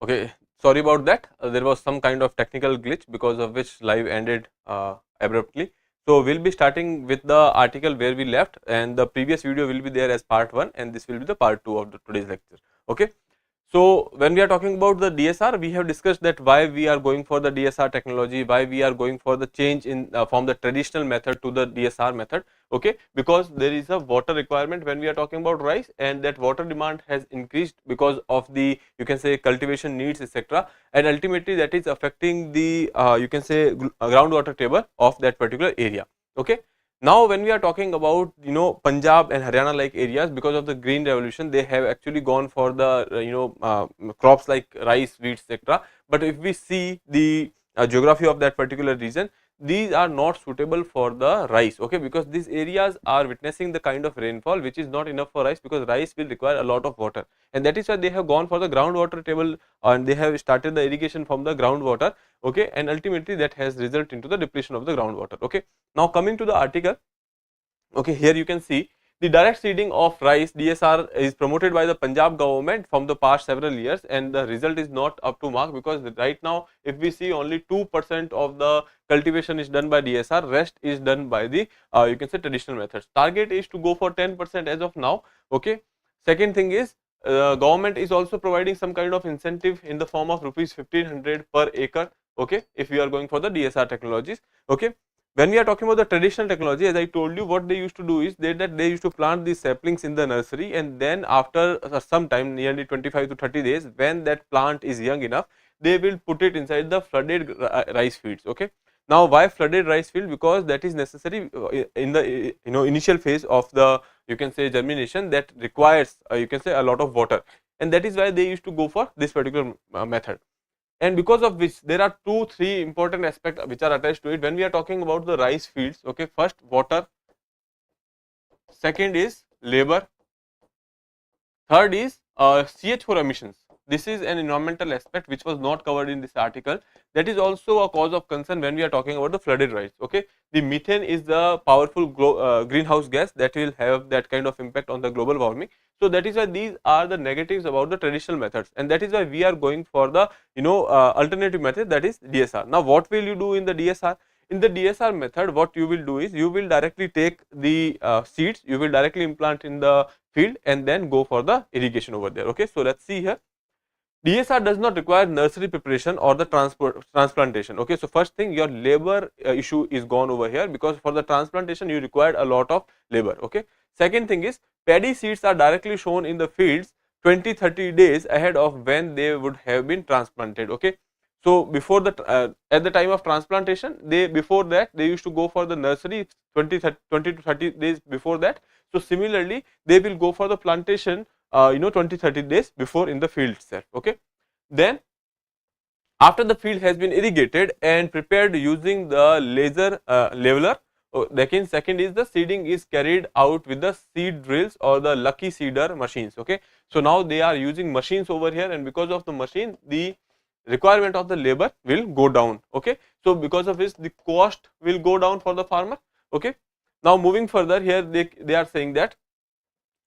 Okay, sorry about that. There was some kind of technical glitch because of which live ended abruptly. So we'll be starting with the article where we left, and the previous video will be there as part 1, and this will be the part 2 of the today's lecture. Okay. So when we are talking about the DSR, we have discussed that why we are going for the DSR technology, why we are going for the change in from the traditional method to the DSR method. Okay, because there is a water requirement when we are talking about rice, and that water demand has increased because of the, you can say, cultivation needs, etc., and ultimately that is affecting the you can say groundwater table of that particular area. Okay. Now when we are talking about Punjab and Haryana like areas, because of the green revolution, they have actually gone for the crops like rice, wheat, etc. But if we see the geography of that particular region, these are not suitable for the rice. Okay, because these areas are witnessing the kind of rainfall which is not enough for rice, because rice will require a lot of water, and that is why they have gone for the groundwater table, and they have started the irrigation from the groundwater. Okay, and ultimately that has resulted into the depletion of the groundwater. Okay. Now coming to the article, okay, here you can see the direct seeding of rice DSR is promoted by the Punjab government from the past several years, and the result is not up to mark, because right now if we see only 2% of the cultivation is done by DSR, rest is done by the you can say traditional methods. Target is to go for 10% as of now. Okay. Second thing is, government is also providing some kind of incentive in the form of rupees 1500 per acre. Okay, if you are going for the DSR technologies. Okay. When we are talking about the traditional technology, as I told you, what they used to do is that they used to plant these saplings in the nursery, and then after some time, nearly 25 to 30 days, when that plant is young enough, they will put it inside the flooded rice fields. Okay. Now why flooded rice field? Because that is necessary in the initial phase of the, you can say, germination, that requires you can say a lot of water, and that is why they used to go for this particular method. And because of which there are 2-3 important aspects which are attached to it when we are talking about the rice fields. Okay, first water, second is labor, third is CH4 emissions. This is an environmental aspect which was not covered in this article. That is also a cause of concern when we are talking about the flooded rice. Okay, the methane is the powerful greenhouse gas that will have that kind of impact on the global warming. So that is why these are the negatives about the traditional methods, and that is why we are going for the alternative method, that is DSR. Now what will you do in the DSR? In the DSR method, what you will do is you will directly take the seeds, you will directly implant in the field, and then go for the irrigation over there. Okay, so let's see here. DSR does not require nursery preparation or the transplantation. Okay, so first thing, your labor issue is gone over here, because for the transplantation you required a lot of labor. Okay. Second thing is, paddy seeds are directly shown in the fields 20-30 days ahead of when they would have been transplanted. Okay. So before the at the time of transplantation, before that they used to go for the nursery 20 to 30 days before that. So similarly they will go for the plantation 20-30 days before in the field itself. Okay. Then after the field has been irrigated and prepared using the laser leveler, second is the seeding is carried out with the seed drills or the lucky seeder machines. Okay. So now they are using machines over here, and because of the machine, the requirement of the labor will go down. Okay. So because of this, the cost will go down for the farmer. Okay. Now moving further, here they are saying that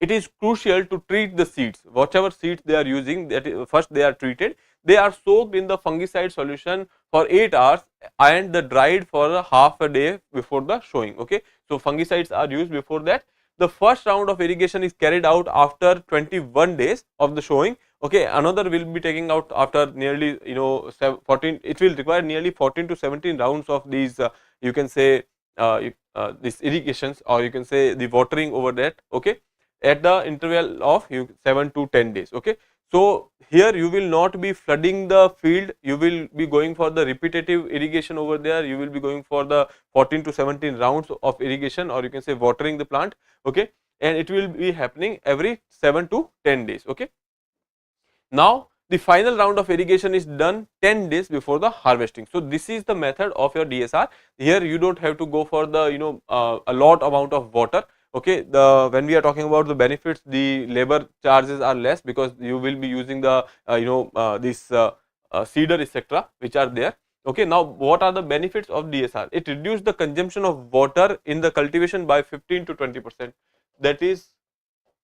it is crucial to treat the seeds, whatever seeds they are using, that is, first they are treated, they are soaked in the fungicide solution for 8 hours and the dried for a half a day before the sowing. Okay. So fungicides are used before that. The first round of irrigation is carried out after 21 days of the sowing. Okay, another will be taking out after nearly 14. It will require nearly 14 to 17 rounds of these you can say these irrigations, or you can say the watering over that. Okay, at the interval of 7 to 10 days. Okay. So here you will not be flooding the field, you will be going for the repetitive irrigation over there, you will be going for the 14 to 17 rounds of irrigation, or you can say watering the plant. Okay, and it will be happening every 7 to 10 days. Okay. Now the final round of irrigation is done 10 days before the harvesting. So this is the method of your DSR. Here you don't have to go for the a lot amount of water. Okay, when we are talking about the benefits, the labor charges are less, because you will be using the this seeder, etc., which are there. Okay, now what are the benefits of DSR? It reduces the consumption of water in the cultivation by 15 to 20%. That is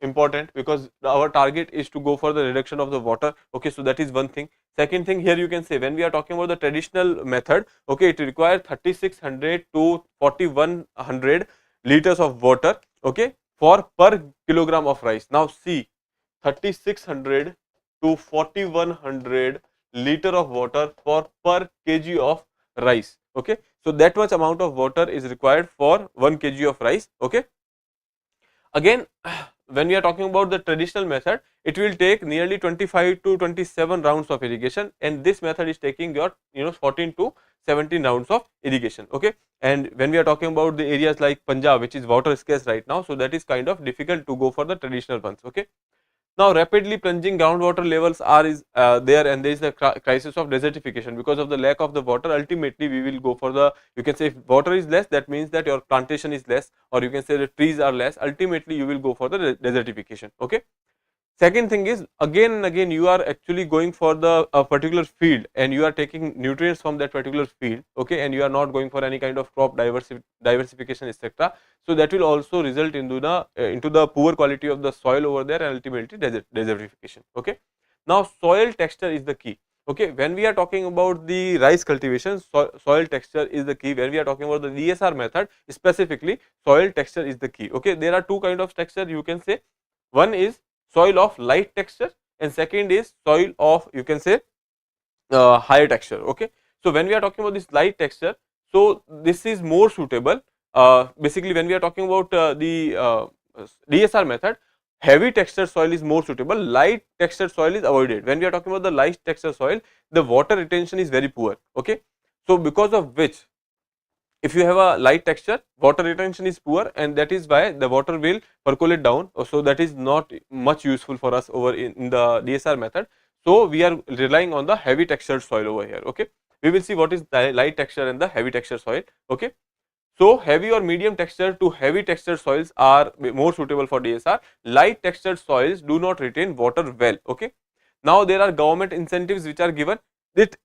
important, because our target is to go for the reduction of the water. Okay, so that is one thing. Second thing here you can say, when we are talking about the traditional method, okay, it requires 3600 to 4100 liters of water, okay, for per kilogram of rice. Now see, 3600 to 4100 liter of water for per kg of rice, okay. So that much amount of water is required for 1 kg of rice, okay. Again, when we are talking about the traditional method, it will take nearly 25 to 27 rounds of irrigation, and this method is taking your 14 to 17 rounds of irrigation, okay. And when we are talking about the areas like Punjab, which is water scarce right now, so that is kind of difficult to go for the traditional ones, okay. Now, rapidly plunging groundwater levels are there, and there is the crisis of desertification because of the lack of the water. Ultimately, we will go for the, you can say, if water is less, that means that your plantation is less, or you can say the trees are less. Ultimately, you will go for the desertification. Okay. Second thing is, again and again you are actually going for the a particular field, and you are taking nutrients from that particular field, okay, and you are not going for any kind of crop diversification, etc. So that will also result into the poor quality of the soil over there, and ultimately desertification. Okay. Now soil texture is the key. Okay, when we are talking about the rice cultivation, soil texture is the key. When we are talking about the DSR method, specifically soil texture is the key. Okay, there are two kind of texture, you can say. One is soil of light texture, and second is soil of, you can say, higher texture. Okay. So when we are talking about this light texture, so this is more suitable. Basically when we are talking about the DSR method, heavy texture soil is more suitable, light texture soil is avoided. When we are talking about the light texture soil, the water retention is very poor. Okay. So because of which, if you have a light texture, water retention is poor, and that is why the water will percolate down. So that is not much useful for us over in the DSR method. So we are relying on the heavy textured soil over here. Okay, we will see what is the light texture and the heavy texture soil. Okay, so heavy or medium texture to heavy textured soils are more suitable for DSR. Light textured soils do not retain water well. Okay, now there are government incentives which are given. That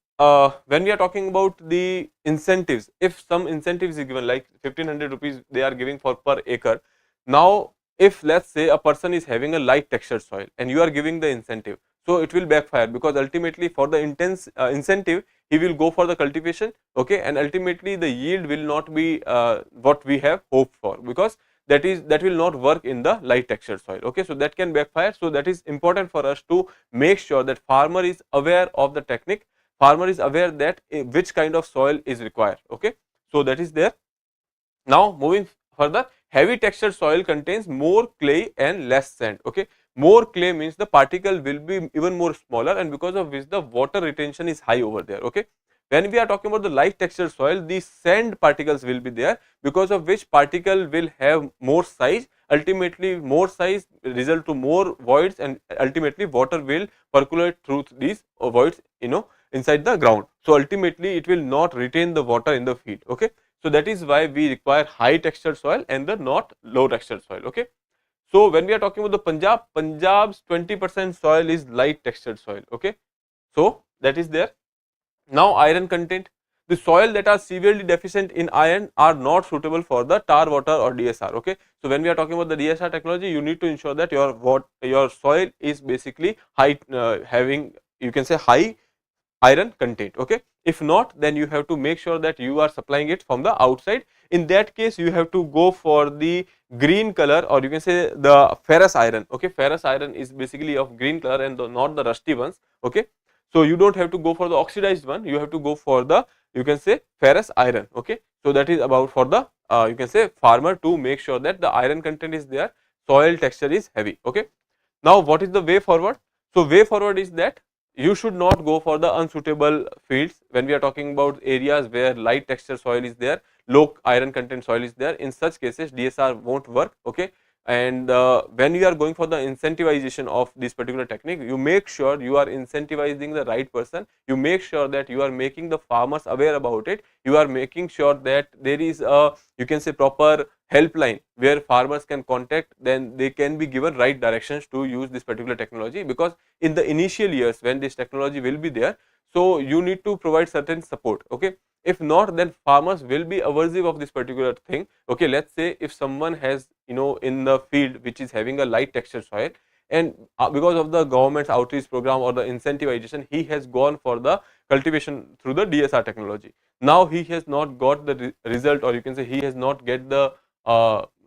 when we are talking about the incentives, if some incentives is given like 1500 rupees they are giving for per acre. Now if let's say a person is having a light textured soil and you are giving the incentive, so it will backfire, because ultimately for the intense incentive he will go for the cultivation, okay, and ultimately the yield will not be what we have hoped for, because that will not work in the light textured soil. Okay, so that can backfire. So that is important for us to make sure that farmer is aware of the technique, farmer is aware that which kind of soil is required. Okay, so that is there. Now moving further, heavy textured soil contains more clay and less sand. Okay, more clay means the particle will be even more smaller, and because of which the water retention is high over there. Okay, when we are talking about the light textured soil, the sand particles will be there, because of which particle will have more size. Ultimately more size result to more voids, and ultimately water will percolate through these voids inside the ground. So ultimately it will not retain the water in the field. Okay, so that is why we require high textured soil and the not low textured soil. Okay, so when we are talking about the Punjab's 20% soil is light textured soil. Okay, so that is there. Now iron content, the soil that are severely deficient in iron are not suitable for the tar water or DSR. Okay, so when we are talking about the DSR technology, you need to ensure that your soil is basically high, having, you can say, high iron content. Okay, if not, then you have to make sure that you are supplying it from the outside. In that case you have to go for the green color, or you can say the ferrous iron. Okay, ferrous iron is basically of green color and not the rusty ones. Okay, so you don't have to go for the oxidized one, you have to go for the, you can say, ferrous iron. Okay, so that is about for the you can say farmer to make sure that the iron content is there, soil texture is heavy. Okay, now what is the way forward? So way forward is that you should not go for the unsuitable fields. When we are talking about areas where light texture soil is there, low iron content soil is there, in such cases DSR won't work. Okay, and when you are going for the incentivization of this particular technique, you make sure you are incentivizing the right person, you make sure that you are making the farmers aware about it, you are making sure that there is a, you can say, proper helpline where farmers can contact, then they can be given right directions to use this particular technology, because in the initial years when this technology will be there, so you need to provide certain support. Okay, if not, then farmers will be aversive of this particular thing. Okay, let's say if someone has, in the field which is having a light texture soil, and because of the government's outreach program or the incentivization, he has gone for the cultivation through the DSR technology. Now he has not got the result, or you can say he has not get the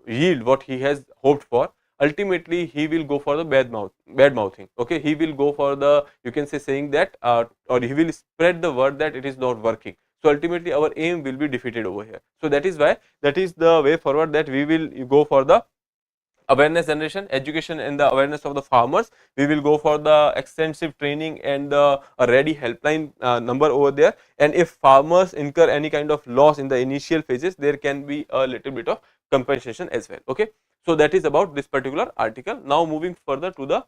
yield what he has hoped for. Ultimately he will go for the bad mouthing. Okay, he will go for the, you can say, saying that or he will spread the word that it is not working. So ultimately our aim will be defeated over here. So that is why, that is the way forward, that we will go for the awareness generation, education, and the awareness of the farmers. We will go for the extensive training and the ready helpline number over there. And if farmers incur any kind of loss in the initial phases, there can be a little bit of compensation as well. Okay, so that is about this particular article. Now moving further to the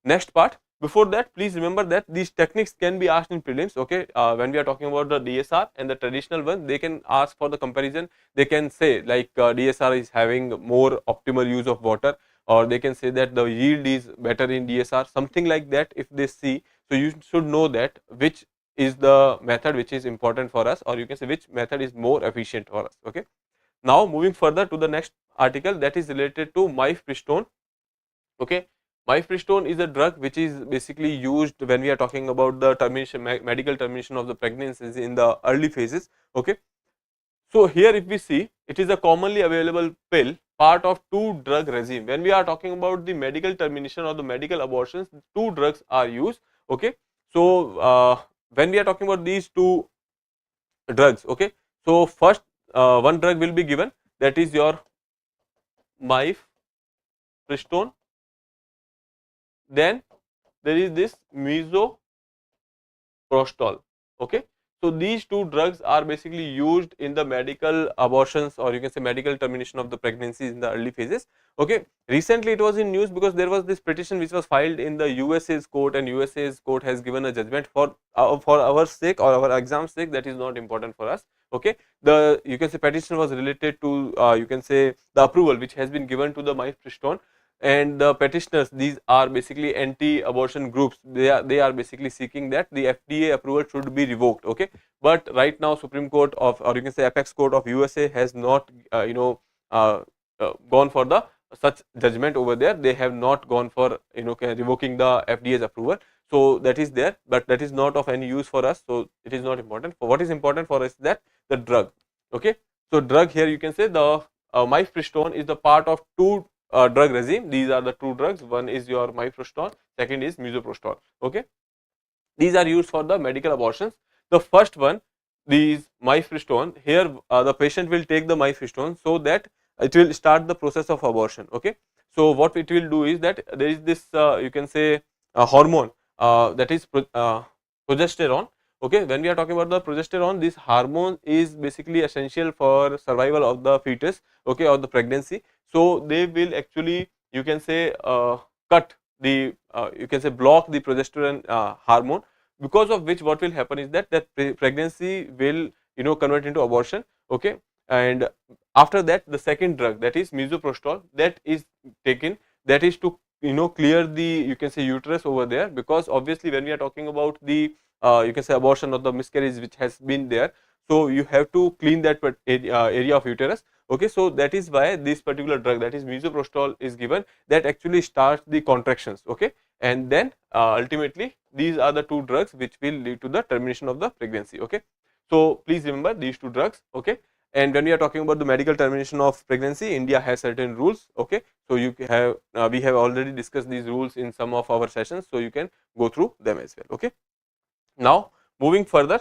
next part. Before that, please remember that these techniques can be asked in prelims. Okay, when we are talking about the DSR and the traditional one, they can ask for the comparison. They can say like DSR is having more optimal use of water, or they can say that the yield is better in DSR, something like that. If they see, so you should know that which is the method which is important for us, or you can say which method is more efficient for us. Okay, now moving further to the next article, that is related to mifepristone. Okay, mifepristone is a drug which is basically used when we are talking about the termination, medical termination of the pregnancies in the early phases. Okay, so here if we see, it is a commonly available pill, part of two drug regime. When we are talking about the medical termination or the medical abortions, two drugs are used. Okay, so when we are talking about these two drugs, okay, so first one drug will be given, that is your mifepristone. Then there is this misoprostol. Okay, so these two drugs are basically used in the medical abortions, or you can say medical termination of the pregnancies in the early phases. Okay, recently it was in news because there was this petition which was filed in the USA's court, and USA's court has given a judgment for our sake or our exam sake. That is not important for us. Okay, the, you can say, petition was related to you can say the approval which has been given to the mifepristone, and the petitioners, these are basically anti-abortion groups. They are basically seeking that the FDA approval should be revoked. Okay, but right now Supreme Court of, or you can say Apex Court of USA has not gone for the such judgment over there. They have not gone for revoking the FDA's approval. So that is there, but that is not of any use for us. So it is not important. For what is important for us is that the drug. Okay, so drug here, you can say the mifepristone is the part of two drug regime. These are the two drugs. One is your mifepristone, second is misoprostol. Okay, these are used for the medical abortions. The first one, these mifepristone, here the patient will take the mifepristone so that it will start the process of abortion. Okay, so what it will do is that there is this you can say hormone that is progesterone. Okay, when we are talking about the progesterone, this hormone is basically essential for survival of the fetus, okay, or the pregnancy. So they will actually, you can say, cut the you can say block the progesterone hormone, because of which what will happen is that pregnancy will convert into abortion. Okay, and after that the second drug, that is misoprostol, that is taken, that is to clear the, you can say, uterus over there, because obviously when we are talking about the you can say abortion or the miscarriage which has been there, so you have to clean that area of uterus. Okay, so that is why this particular drug, that is misoprostol, is given, that actually starts the contractions. Okay, and then ultimately these are the two drugs which will lead to the termination of the pregnancy. Okay, so please remember these two drugs. Okay, and when we are talking about the medical termination of pregnancy, India has certain rules. Okay, so you have we have already discussed these rules in some of our sessions, so you can go through them as well. Okay, now moving further,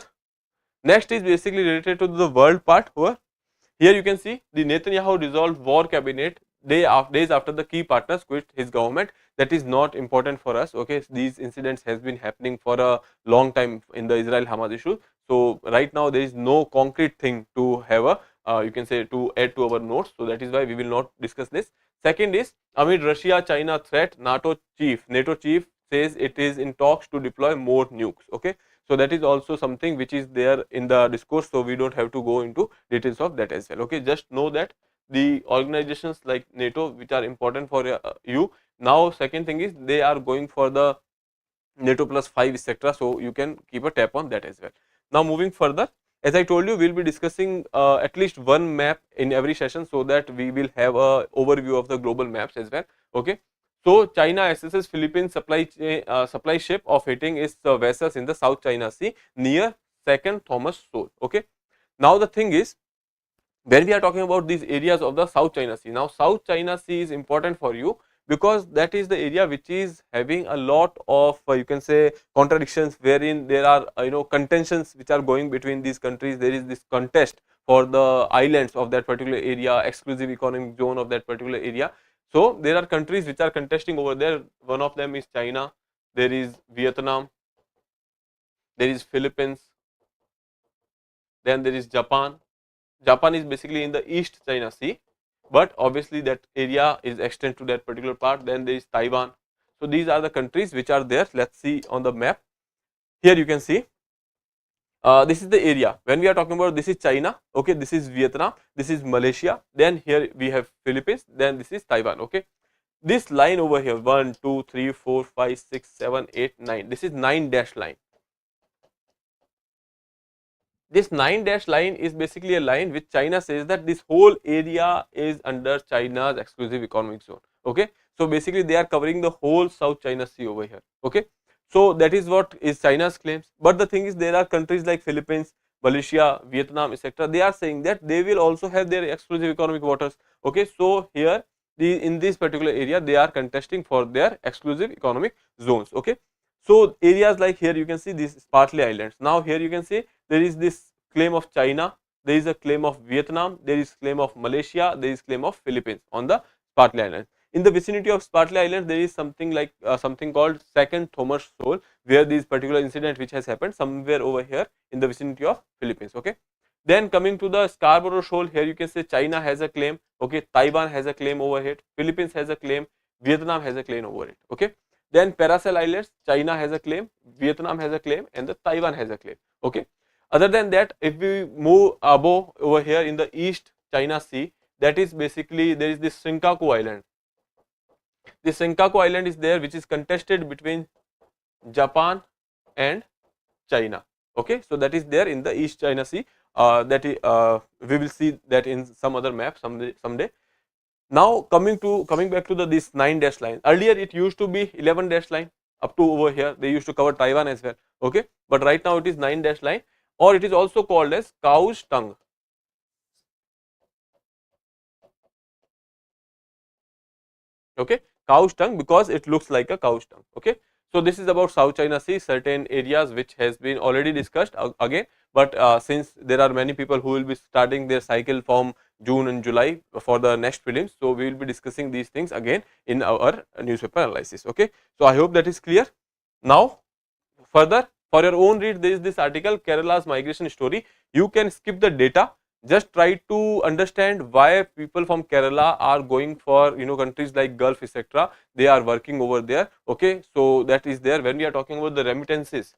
next is basically related to the world part. Here you can see the Netanyahu dissolved war cabinet days after the key partners quit his government. That is not important for us. Okay, these incidents has been happening for a long time in the Israel-Hamas issue. So right now there is no concrete thing to have a you can say to add to our notes. So that is why we will not discuss this. Second is, amid Russia-China threat, NATO chief says it is in talks to deploy more nukes. Okay, so that is also something which is there in the discourse, so we don't have to go into details of that as well. Okay, just know that the organizations like NATO, which are important for you. Now second thing is, they are going for the NATO plus 5 etc. So you can keep a tap on that as well. Now moving further, as I told you, we will be discussing at least one map in every session, so that we will have a overview of the global maps as well. Okay, So China assesses Philippines supply ship of hitting its vessels in the South China Sea near second Thomas Shoal. Okay. Now the thing is, when we are talking about these areas of the South China Sea, now South China Sea is important for you because that is the area which is having a lot of you can say contradictions, wherein there are contentions which are going between these countries. There is this contest for the islands of that particular area, exclusive economic zone of that particular area. So there are countries which are contesting over there. One of them is China, there is Vietnam, there is Philippines, then there is Japan. Japan is basically in the East China Sea, but obviously that area is extended to that particular part. Then there is Taiwan. So these are the countries which are there. Let's see on the map. Here you can see this is the area. When we are talking about, this is China, okay, this is Vietnam, this is Malaysia, then here we have Philippines, then this is Taiwan. Okay, this line over here, 1 2 3 4 5 6 7 8 9, this is 9 dash line. This 9 dash line is basically a line which China says that this whole area is under China's exclusive economic zone. Okay, so basically they are covering the whole South China Sea over here. Okay, so that is what is China's claims. But the thing is, there are countries like Philippines, Malaysia, Vietnam, etc. They are saying that they will also have their exclusive economic waters. Okay, so here in this particular area they are contesting for their exclusive economic zones. Okay, so areas like here you can see these Spratly Islands. Now here you can see there is this claim of China, there is a claim of Vietnam, there is claim of Malaysia, there is claim of Philippines on the Spratly Islands. In the vicinity of Spratly Islands, there is something like something called second Thomas Shoal, where this particular incident which has happened somewhere over here in the vicinity of Philippines. Okay. Then coming to the Scarborough Shoal, here you can say China has a claim. Okay, Taiwan has a claim over it, Philippines has a claim, Vietnam has a claim over it. Okay. Then Paracel Islands, China has a claim, Vietnam has a claim, and the Taiwan has a claim. Okay. Other than that, if we move above over here in the East China Sea, that is basically there is this Senkaku Island. This Senkaku Island is there, which is contested between Japan and China. Okay, so that is there in the East China Sea. That is, we will see that in some other map someday. Now coming back to this 9 dash line. Earlier it used to be 11 dash line up to over here. They used to cover Taiwan as well. Okay, but right now it is 9 dash line, or it is also called as cow's tongue. Okay, cow's tongue because it looks like a cow's tongue. Okay, so this is about South China Sea, certain areas which has been already discussed again, but since there are many people who will be starting their cycle from June and July for the next prelims, so we will be discussing these things again in our newspaper analysis. Okay, so I hope that is clear. Now further, for your own read, there is this article, Kerala's migration story. You can skip the data, just try to understand why people from Kerala are going for countries like Gulf, etc. They are working over there. Okay, so that is there. When we are talking about the remittances,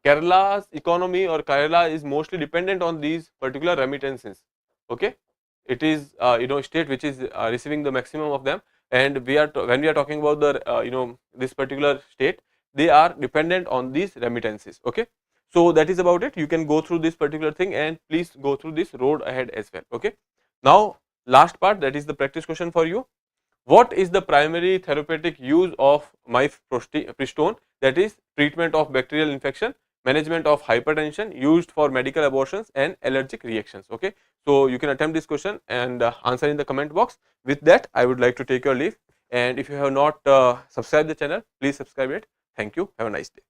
Kerala's economy or Kerala is mostly dependent on these particular remittances. Okay, it is state which is receiving the maximum of them, and when we are talking about the this particular state, they are dependent on these remittances. Okay, so that is about it. You can go through this particular thing and please go through this road ahead as well. Okay, now last part, that is the practice question for you. What is the primary therapeutic use of mifepristone, that is treatment of bacterial infection, management of hypertension, used for medical abortions and allergic reactions? Okay, so you can attempt this question and answer in the comment box. With that, I would like to take your leave, and if you have not subscribed the channel, please subscribe it. Thank you. Have a nice day.